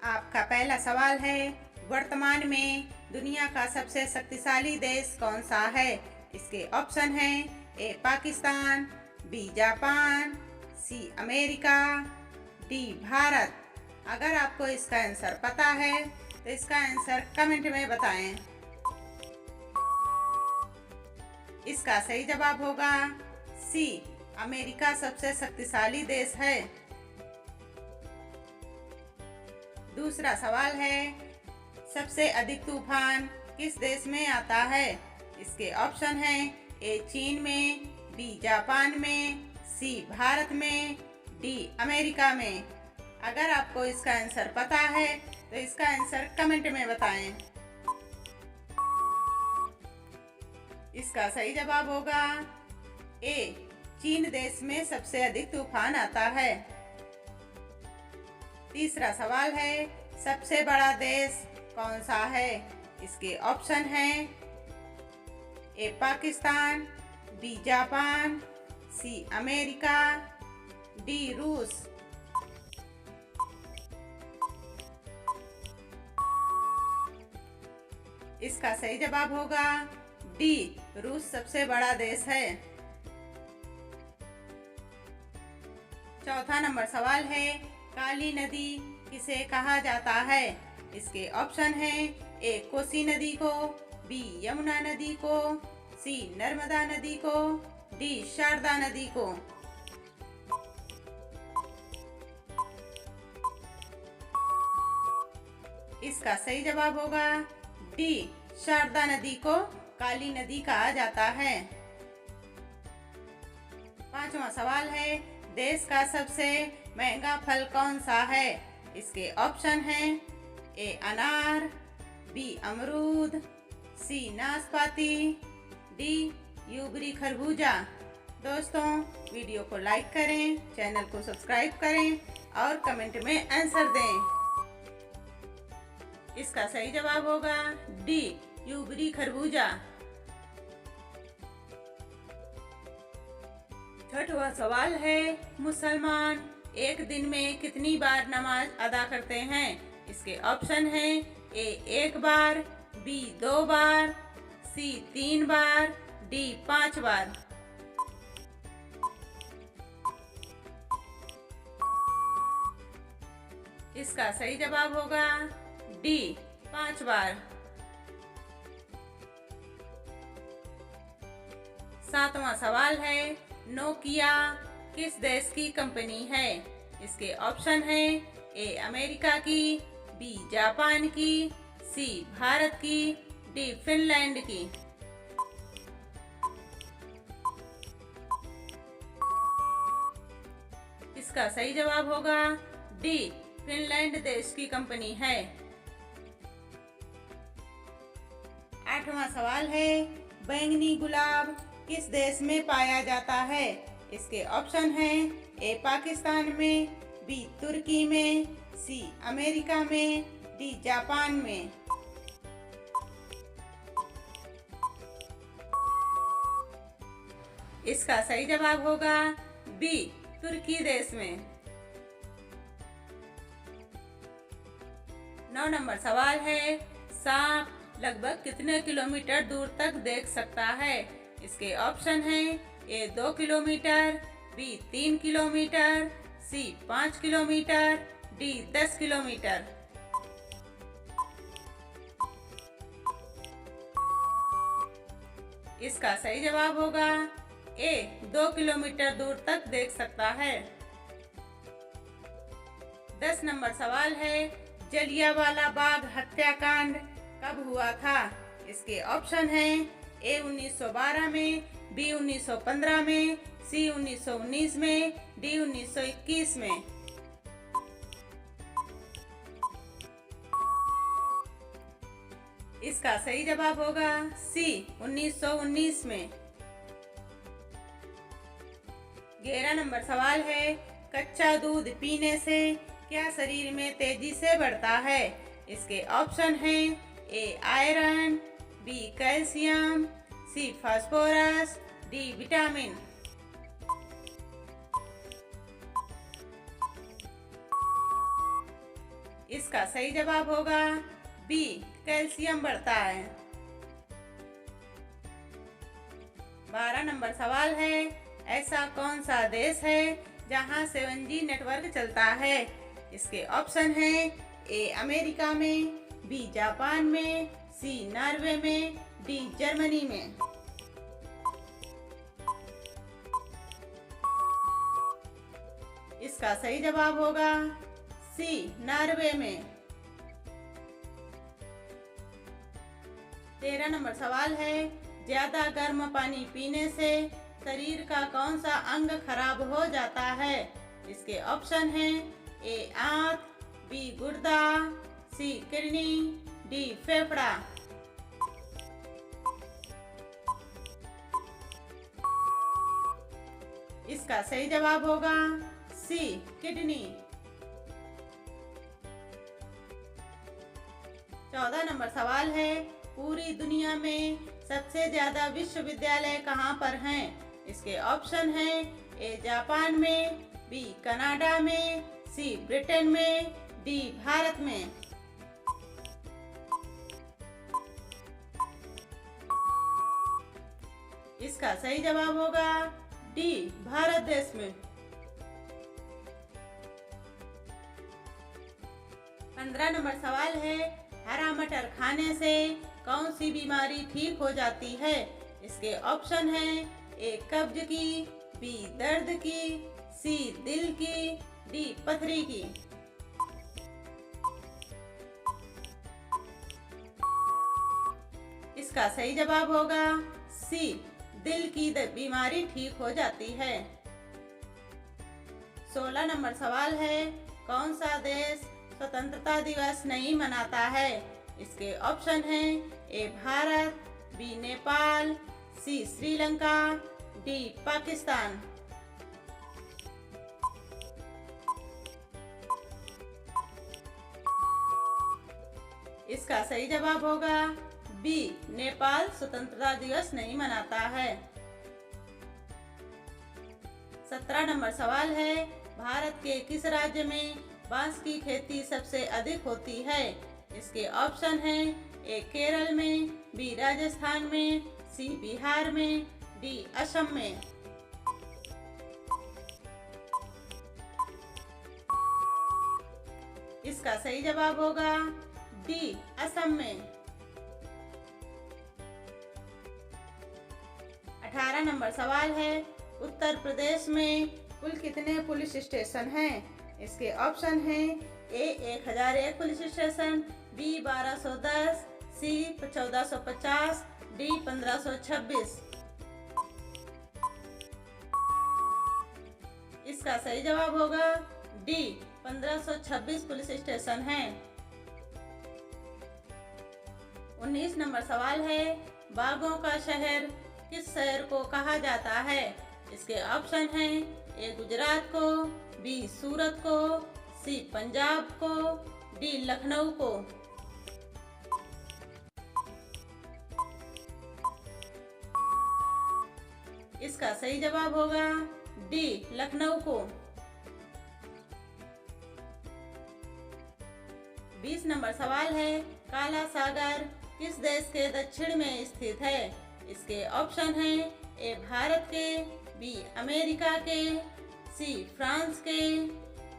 आपका पहला सवाल है, वर्तमान में दुनिया का सबसे शक्तिशाली देश कौन सा है? इसके ऑप्शन हैं A Pakistan, B Japan, C America, D Bharat. अगर आपको इसका आंसर पता है तो इसका आंसर कमेंट में बताएं। इसका सही जवाब होगा सी, अमेरिका सबसे शक्तिशाली देश है। दूसरा सवाल है, सबसे अधिक तूफान किस देश में आता है? इसके ऑप्शन हैं ए चीन में, बी जापान में, सी भारत में, डी अमेरिका में। अगर आपको इसका आंसर पता है तो इसका आंसर कमेंट में बताएं। इसका सही जवाब होगा ए, चीन देश में सबसे अधिक तूफान आता है। तीसरा सवाल है, सबसे बड़ा देश कौन सा है? इसके ऑप्शन हैं A Pakistan, B Japan, C America, D रूस। इसका सही जवाब होगा डी, रूस सबसे बड़ा देश है। चौथा नंबर सवाल है, काली नदी किसे कहा जाता है? इसके ऑप्शन हैं ए कोसी नदी को, बी यमुना नदी को, सी नर्मदा नदी को, डी शारदा नदी को। इसका सही जवाब होगा डी, शारदा नदी को काली नदी कहा जाता है। पांचवा सवाल है, देश का सबसे महंगा फल कौन सा है? इसके ऑप्शन हैं ए अनार, बी अमरूद, सी नाशपाती, डी यूबरी खरबूजा। दोस्तों, वीडियो को लाइक करें, चैनल को सब्सक्राइब करें और कमेंट में आंसर दें। इसका सही जवाब होगा डी, यूबरी खरबूजा। छठवां सवाल है, मुसलमान एक दिन में कितनी बार नमाज अदा करते हैं? इसके ऑप्शन हैं ए एक बार, बी 2 बार, सी 3 बार, डी 5 बार। इसका सही जवाब होगा डी, 5 बार। सातवां सवाल है, नोकिया किस देश की कंपनी है? इसके ऑप्शन हैं ए अमेरिका की, बी जापान की, सी भारत की, डी फिनलैंड की। इसका सही जवाब होगा डी, फिनलैंड देश की कंपनी है। आठवां सवाल है, बैंगनी गुलाब किस देश में पाया जाता है? इसके ऑप्शन हैं ए पाकिस्तान में, बी तुर्की में, सी अमेरिका में, डी जापान में। इसका सही जवाब होगा बी, तुर्की देश में। 9 नंबर सवाल है, सांप लगभग कितने किलोमीटर दूर तक देख सकता है? इसके ऑप्शन हैं ए 2 किलोमीटर, बी 3 किलोमीटर, सी 5 किलोमीटर, डी 10 किलोमीटर। इसका सही जवाब होगा ए, 2 किलोमीटर दूर तक देख सकता है। 10 नंबर सवाल है, जलियांवाला बाग हत्याकांड कब हुआ था? इसके ऑप्शन हैं ए 1912 में, बी 1915 में, सी 1919 में, डी 1921 में। इसका सही जवाब होगा सी, 1919 में। 11 नंबर सवाल है, कच्चा दूध पीने से क्या शरीर में तेजी से बढ़ता है? इसके ऑप्शन हैं ए आयरन, बी कैल्शियम, सी फास्फोरस, डी विटामिन। इसका सही जवाब होगा बी, कैल्शियम बढ़ता है। 12 नंबर सवाल है, ऐसा कौन सा देश है जहां 7G नेटवर्क चलता है? इसके ऑप्शन हैं ए अमेरिका में, बी जापान में, सी नॉर्वे में, डी जर्मनी में। इसका सही जवाब होगा सी, नॉर्वे में। 13 नंबर सवाल है, ज्यादा गर्म पानी पीने से शरीर का कौन सा अंग खराब हो जाता है? इसके ऑप्शन हैं ए आंत, बी गुर्दा, सी किडनी, डी फेफड़ा। इसका सही जवाब होगा सी, किडनी। 14 नंबर सवाल है, पूरी दुनिया में सबसे ज्यादा विश्वविद्यालय कहाँ पर हैं? इसके ऑप्शन हैं ए जापान में, बी कनाडा में, सी ब्रिटेन में, डी भारत में। इसका सही जवाब होगा डी, भारत देश में। 15 नंबर सवाल है, हरा मटर खाने से कौन सी बीमारी ठीक हो जाती है? इसके ऑप्शन हैं ए कब्ज की, बी दर्द की, सी दिल की, डी पथरी की। इसका सही जवाब होगा सी, दिल की बीमारी ठीक हो जाती है। 16 नंबर सवाल है, कौन सा देश स्वतंत्रता दिवस नहीं मनाता है? इसके ऑप्शन हैं ए भारत, बी नेपाल, सी श्रीलंका, डी पाकिस्तान। इसका सही जवाब होगा बी, नेपाल स्वतंत्रता दिवस नहीं मनाता है। 17 नंबर सवाल है, भारत के किस राज्य में बांस की खेती सबसे अधिक होती है? इसके ऑप्शन हैं ए केरल में, बी राजस्थान में, सी बिहार में, डी असम में। इसका सही जवाब होगा डी, असम में। 18 नंबर सवाल है, उत्तर प्रदेश में कुल कितने पुलिस स्टेशन हैं? इसके ऑप्शन हैं ए 1001 पुलिस स्टेशन, बी 1210, सी 1450, डी 1526। इसका सही जवाब होगा डी, 1526 पुलिस स्टेशन हैं। 19 नंबर सवाल है, बागों का शहर किस शहर को कहा जाता है? इसके ऑप्शन हैं ए गुजरात को, बी सूरत को, सी पंजाब को, डी लखनऊ को। इसका सही जवाब होगा डी, लखनऊ को। 20 नंबर सवाल है, काला सागर किस देश के दक्षिण में स्थित है? इसके ऑप्शन हैं ए भारत के, बी अमेरिका के, सी फ्रांस के,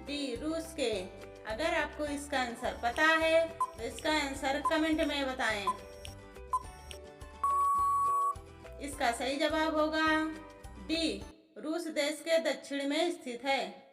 डी रूस के। अगर आपको इसका आंसर पता है तो इसका आंसर कमेंट में बताएं। इसका सही जवाब होगा डी, रूस देश के दक्षिण में स्थित है।